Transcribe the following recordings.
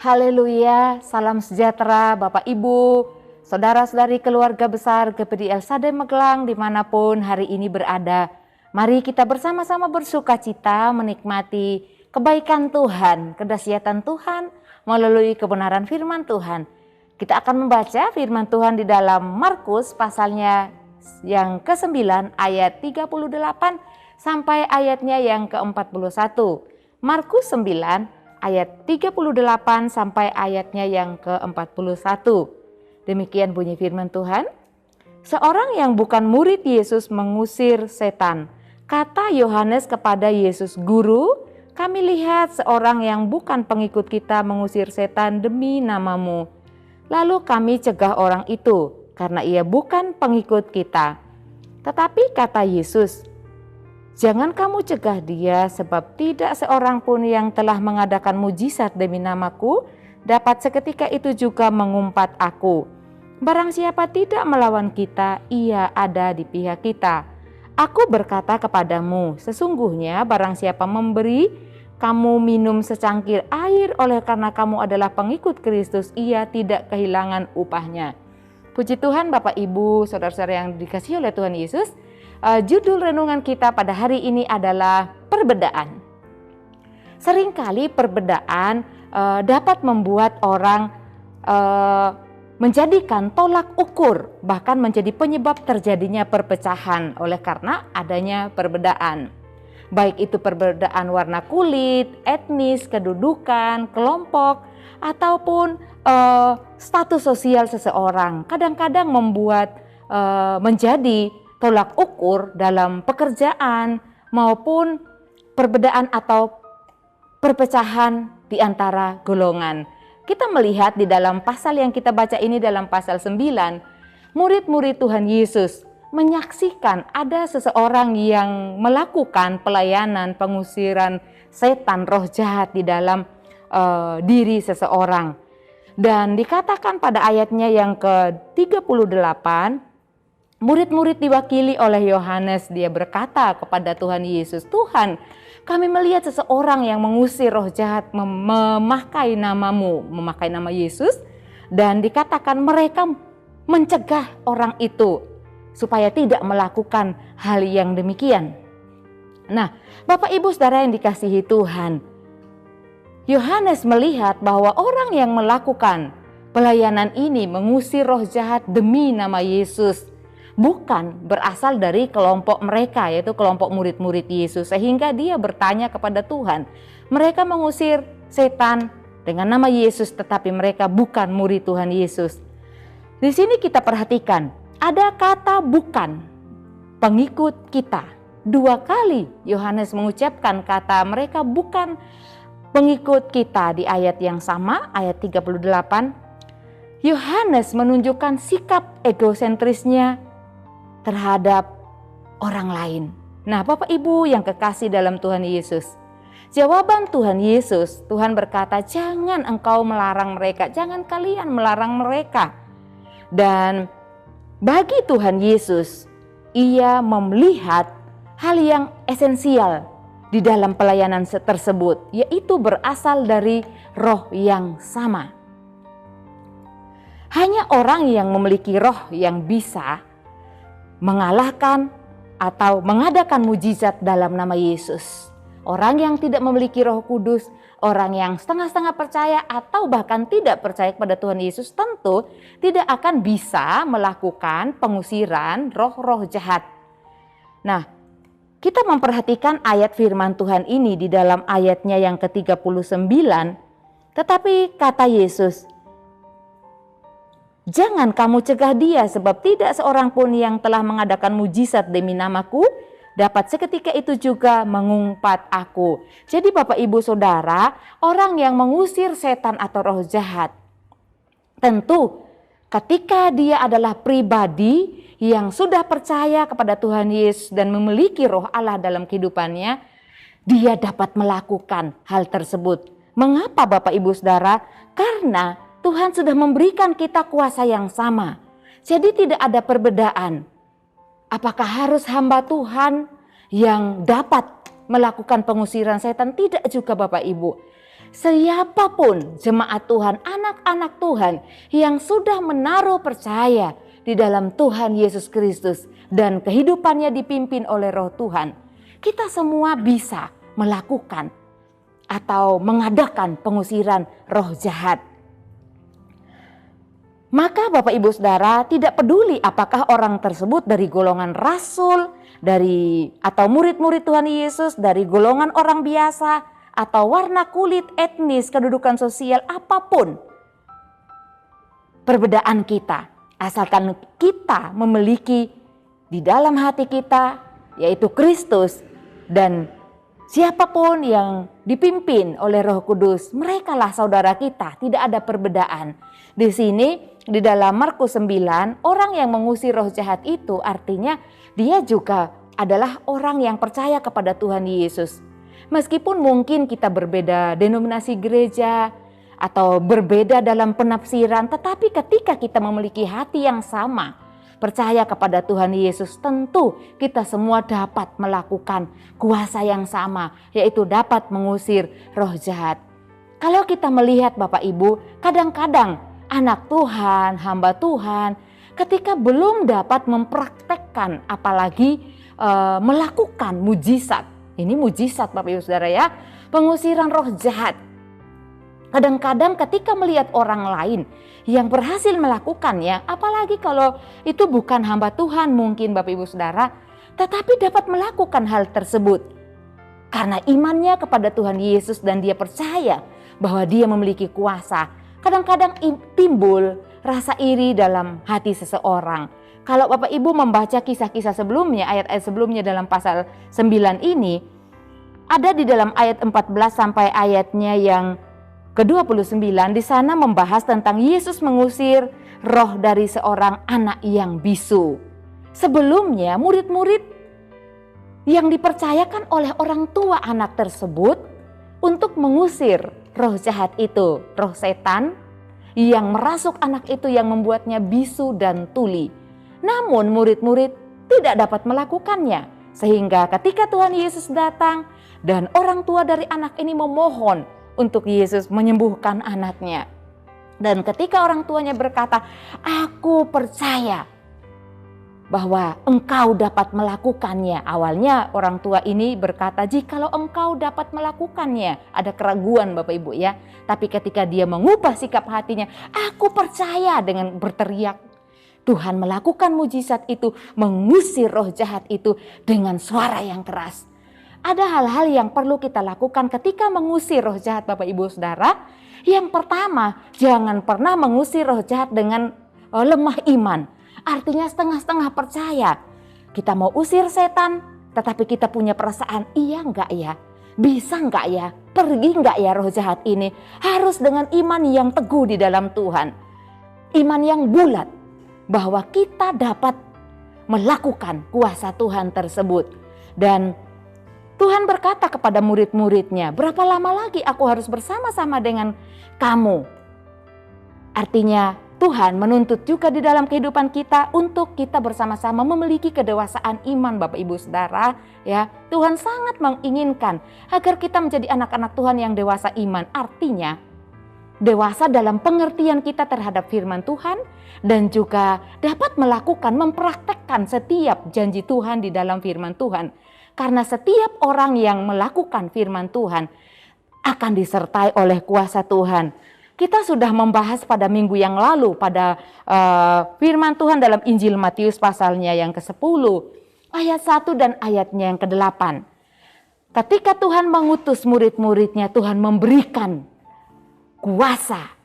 Haleluya, salam sejahtera Bapak Ibu, saudara-saudari keluarga besar GPD El Shaddai Magelang dimanapun hari ini berada. Mari kita bersama-sama bersuka cita menikmati kebaikan Tuhan, kedahsyatan Tuhan melalui kebenaran firman Tuhan. Kita akan membaca firman Tuhan di dalam Markus pasalnya yang ke-9 ayat 38 sampai ayatnya yang ke-41. Markus 9 ayat 38 sampai ayatnya yang ke-41. Demikian bunyi firman Tuhan. Seorang yang bukan murid Yesus mengusir setan. Kata Yohanes kepada Yesus, "Guru, kami lihat seorang yang bukan pengikut kita mengusir setan demi namamu. Lalu kami cegah orang itu karena ia bukan pengikut kita." Tetapi kata Yesus, "Jangan kamu cegah dia, sebab tidak seorang pun yang telah mengadakan mujizat demi namaku dapat seketika itu juga mengumpat aku. Barang siapa tidak melawan kita, ia ada di pihak kita. Aku berkata kepadamu, sesungguhnya barang siapa memberi kamu minum secangkir air oleh karena kamu adalah pengikut Kristus, ia tidak kehilangan upahnya." Puji Tuhan Bapak Ibu, saudara-saudara yang dikasihi oleh Tuhan Yesus. Judul renungan kita pada hari ini adalah perbedaan. Seringkali perbedaan dapat membuat orang menjadikan tolak ukur, bahkan menjadi penyebab terjadinya perpecahan oleh karena adanya perbedaan. Baik itu perbedaan warna kulit, etnis, kedudukan, kelompok, ataupun status sosial seseorang. Kadang-kadang membuat menjadi tolak ukur dalam pekerjaan maupun perbedaan atau perpecahan di antara golongan. Kita melihat di dalam pasal yang kita baca ini dalam pasal 9, murid-murid Tuhan Yesus menyaksikan ada seseorang yang melakukan pelayanan pengusiran setan roh jahat di dalam diri seseorang. Dan dikatakan pada ayatnya yang ke-38, murid-murid diwakili oleh Yohanes, dia berkata kepada Tuhan Yesus, "Tuhan, kami melihat seseorang yang mengusir roh jahat memakai namamu," memakai nama Yesus, dan dikatakan mereka mencegah orang itu supaya tidak melakukan hal yang demikian. Nah, Bapak Ibu Saudara yang dikasihi Tuhan, Yohanes melihat bahwa orang yang melakukan pelayanan ini mengusir roh jahat demi nama Yesus bukan berasal dari kelompok mereka, yaitu kelompok murid-murid Yesus, sehingga dia bertanya kepada Tuhan. Mereka mengusir setan dengan nama Yesus, tetapi mereka bukan murid Tuhan Yesus. Di sini kita perhatikan, ada kata bukan, pengikut kita. 2 kali Yohanes mengucapkan kata mereka bukan pengikut kita di ayat yang sama, ayat 38. Yohanes menunjukkan sikap egosentrisnya terhadap orang lain. Nah, Bapak Ibu yang kekasih dalam Tuhan Yesus, jawaban Tuhan Yesus, Tuhan berkata, "Jangan engkau melarang mereka, jangan kalian melarang mereka." Dan bagi Tuhan Yesus, ia melihat hal yang esensial di dalam pelayanan tersebut, yaitu berasal dari roh yang sama. Hanya orang yang memiliki roh yang bisa mengalahkan atau mengadakan mujizat dalam nama Yesus. Orang yang tidak memiliki Roh Kudus, orang yang setengah-setengah percaya atau bahkan tidak percaya kepada Tuhan Yesus, tentu tidak akan bisa melakukan pengusiran roh-roh jahat. Nah, kita memperhatikan ayat firman Tuhan ini di dalam ayatnya yang ke-39, tetapi kata Yesus, "Jangan kamu cegah dia, sebab tidak seorang pun yang telah mengadakan mujizat demi namaku dapat seketika itu juga mengumpat aku." Jadi Bapak Ibu Saudara, orang yang mengusir setan atau roh jahat, tentu ketika dia adalah pribadi yang sudah percaya kepada Tuhan Yesus dan memiliki roh Allah dalam kehidupannya, dia dapat melakukan hal tersebut. Mengapa Bapak Ibu Saudara? Karena Tuhan sudah memberikan kita kuasa yang sama. Jadi tidak ada perbedaan. Apakah harus hamba Tuhan yang dapat melakukan pengusiran setan? Tidak juga Bapak Ibu. Siapapun jemaat Tuhan, anak-anak Tuhan yang sudah menaruh percaya di dalam Tuhan Yesus Kristus dan kehidupannya dipimpin oleh Roh Tuhan, kita semua bisa melakukan atau mengadakan pengusiran roh jahat. Maka Bapak Ibu Saudara, tidak peduli apakah orang tersebut dari golongan rasul, atau murid-murid Tuhan Yesus, dari golongan orang biasa, atau warna kulit, etnis, kedudukan sosial, apapun perbedaan kita, asalkan kita memiliki di dalam hati kita yaitu Kristus, dan siapapun yang dipimpin oleh Roh Kudus, merekalah saudara kita, tidak ada perbedaan. Di sini di dalam Markus 9, orang yang mengusir roh jahat itu artinya dia juga adalah orang yang percaya kepada Tuhan Yesus. Meskipun mungkin kita berbeda denominasi gereja atau berbeda dalam penafsiran, tetapi ketika kita memiliki hati yang sama, percaya kepada Tuhan Yesus, tentu kita semua dapat melakukan kuasa yang sama, yaitu dapat mengusir roh jahat. Kalau kita melihat Bapak Ibu, kadang-kadang anak Tuhan, hamba Tuhan, ketika belum dapat mempraktekkan apalagi melakukan mujizat. Ini mujizat Bapak Ibu Saudara ya, pengusiran roh jahat. Kadang-kadang ketika melihat orang lain yang berhasil melakukannya, apalagi kalau itu bukan hamba Tuhan mungkin Bapak Ibu Saudara, tetapi dapat melakukan hal tersebut karena imannya kepada Tuhan Yesus dan dia percaya bahwa dia memiliki kuasa. Kadang-kadang timbul rasa iri dalam hati seseorang. Kalau Bapak Ibu membaca kisah-kisah sebelumnya, ayat-ayat sebelumnya dalam pasal 9 ini, ada di dalam ayat 14 sampai ayatnya yang ke-29, di sana membahas tentang Yesus mengusir roh dari seorang anak yang bisu. Sebelumnya murid-murid yang dipercayakan oleh orang tua anak tersebut untuk mengusir roh jahat itu, roh setan yang merasuk anak itu yang membuatnya bisu dan tuli. Namun murid-murid tidak dapat melakukannya, sehingga ketika Tuhan Yesus datang dan orang tua dari anak ini memohon untuk Yesus menyembuhkan anaknya. Dan ketika orang tuanya berkata, "Aku percaya bahwa engkau dapat melakukannya." Awalnya orang tua ini berkata, "Jikalau engkau dapat melakukannya." Ada keraguan Bapak Ibu ya. Tapi ketika dia mengubah sikap hatinya, "Aku percaya," dengan berteriak, Tuhan melakukan mujizat itu, mengusir roh jahat itu dengan suara yang keras. Ada hal-hal yang perlu kita lakukan ketika mengusir roh jahat Bapak Ibu Saudara. Yang pertama, jangan pernah mengusir roh jahat dengan lemah iman. Artinya setengah-setengah percaya. Kita mau usir setan, tetapi kita punya perasaan, iya enggak ya? Bisa enggak ya? Pergi enggak ya roh jahat ini? Harus dengan iman yang teguh di dalam Tuhan. Iman yang bulat bahwa kita dapat melakukan kuasa Tuhan tersebut. Dan Tuhan berkata kepada murid-muridnya, "Berapa lama lagi aku harus bersama-sama dengan kamu?" Artinya Tuhan menuntut juga di dalam kehidupan kita untuk kita bersama-sama memiliki kedewasaan iman Bapak Ibu Saudara ya. Tuhan sangat menginginkan agar kita menjadi anak-anak Tuhan yang dewasa iman. Artinya dewasa dalam pengertian kita terhadap firman Tuhan dan juga dapat melakukan, mempraktekkan setiap janji Tuhan di dalam firman Tuhan. Karena setiap orang yang melakukan firman Tuhan akan disertai oleh kuasa Tuhan. Kita sudah membahas pada minggu yang lalu pada firman Tuhan dalam Injil Matius pasalnya yang ke-10 ayat 1 dan ayatnya yang ke-8. Ketika Tuhan mengutus murid-muridnya, Tuhan memberikan kuasa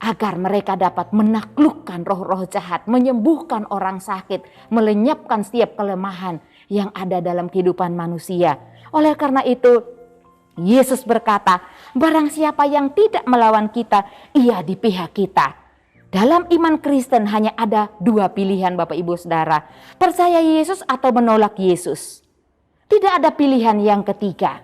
agar mereka dapat menaklukkan roh-roh jahat, menyembuhkan orang sakit, melenyapkan setiap kelemahan yang ada dalam kehidupan manusia. Oleh karena itu, Yesus berkata, "Barang siapa yang tidak melawan kita, ia di pihak kita." Dalam iman Kristen hanya ada dua pilihan Bapak Ibu Saudara, percaya Yesus atau menolak Yesus. Tidak ada pilihan yang ketiga.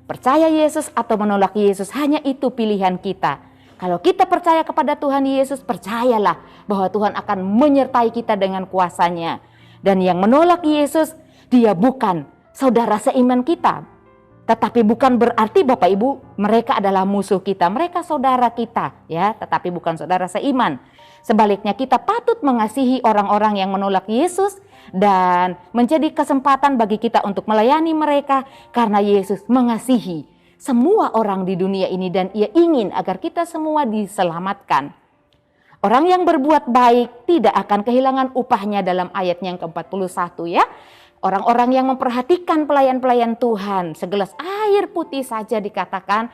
Percaya Yesus atau menolak Yesus, hanya itu pilihan kita. Kalau kita percaya kepada Tuhan Yesus, percayalah bahwa Tuhan akan menyertai kita dengan kuasanya. Dan yang menolak Yesus, dia bukan saudara seiman kita. Tetapi bukan berarti Bapak Ibu mereka adalah musuh kita, mereka saudara kita ya, tetapi bukan saudara seiman. Sebaliknya kita patut mengasihi orang-orang yang menolak Yesus dan menjadi kesempatan bagi kita untuk melayani mereka karena Yesus mengasihi semua orang di dunia ini dan Ia ingin agar kita semua diselamatkan. Orang yang berbuat baik tidak akan kehilangan upahnya dalam ayatnya yang ke-41 ya. Orang-orang yang memperhatikan pelayan-pelayan Tuhan, segelas air putih saja dikatakan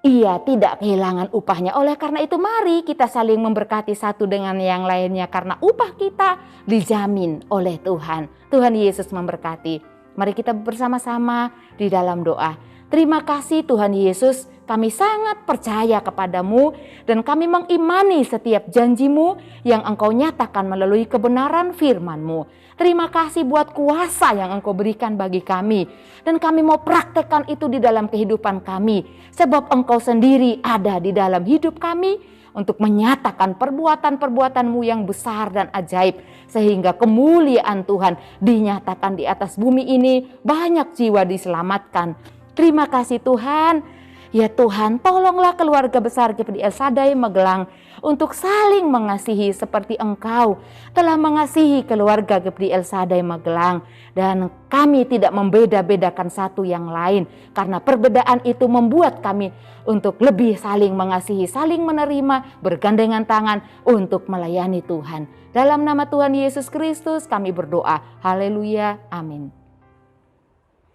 ia tidak kehilangan upahnya. Oleh karena itu mari kita saling memberkati satu dengan yang lainnya karena upah kita dijamin oleh Tuhan. Tuhan Yesus memberkati. Mari kita bersama-sama di dalam doa. Terima kasih Tuhan Yesus, kami sangat percaya kepadamu dan kami mengimani setiap janjimu yang Engkau nyatakan melalui kebenaran firman-Mu. Terima kasih buat kuasa yang Engkau berikan bagi kami dan kami mau praktekkan itu di dalam kehidupan kami sebab Engkau sendiri ada di dalam hidup kami untuk menyatakan perbuatan-perbuatan-Mu yang besar dan ajaib sehingga kemuliaan Tuhan dinyatakan di atas bumi ini, banyak jiwa diselamatkan. Terima kasih Tuhan. Ya Tuhan, tolonglah keluarga besar GPD El Shaddai Magelang untuk saling mengasihi seperti Engkau telah mengasihi keluarga GPD El Shaddai Magelang. Dan kami tidak membeda-bedakan satu yang lain karena perbedaan itu membuat kami untuk lebih saling mengasihi, saling menerima, bergandengan tangan untuk melayani Tuhan. Dalam nama Tuhan Yesus Kristus kami berdoa. Haleluya. Amin.